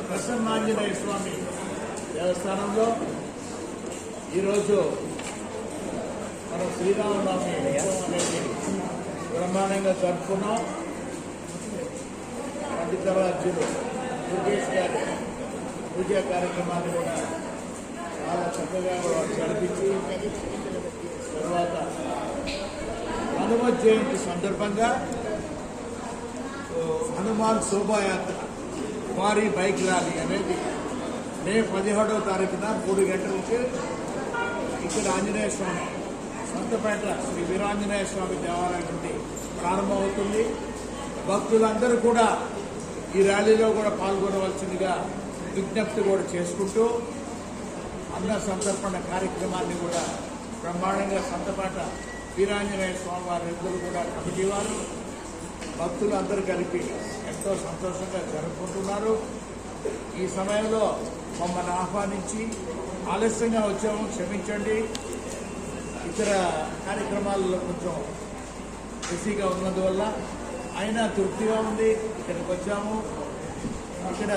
ప్రసన్నాంజనేయ స్వామి దేవస్థానంలో ఈరోజు మనం శ్రీరామనవమి అనేది బ్రహ్మాండంగా జరుపుకున్నాం. పండితరాజ్యులు దుర్గేష్ గారి పూజా కార్యక్రమాన్ని కూడా చాలా చక్కగా జరిపించి తర్వాత హనుమత్ జయంతి సందర్భంగా హనుమాన్ శోభాయాత్ర భారీ బైక్ ర్యాలీ అనేది మే 17వ తారీఖున 3 గంటల నుంచి ఇక్కడ ఆంజనేయ స్వామి సంతపేట శ్రీ వీరాంజనేయ స్వామి దేవాలయం నుండి ప్రారంభమవుతుంది. భక్తులందరూ కూడా ఈ ర్యాలీలో కూడా పాల్గొనవలసిందిగా విజ్ఞప్తి కూడా చేసుకుంటూ అన్న సంతర్పణ కార్యక్రమాన్ని కూడా బ్రహ్మాండంగా సంతపేట వీరాంజనేయ స్వామి వారి ఇద్దరు కూడా కమిటీ వారు భక్తులు అందరూ కలిపి ఎంతో సంతోషంగా జరుపుకుంటున్నారు. ఈ సమయంలో మమ్మల్ని ఆహ్వానించి ఆలస్యంగా వచ్చాము, క్షమించండి. ఇతర కార్యక్రమాల్లో కొంచెం బిజీగా ఉన్నందువల్ల అయినా తృప్తిగా ఉంది. ఇక్కడికి వచ్చాము. ఇక్కడ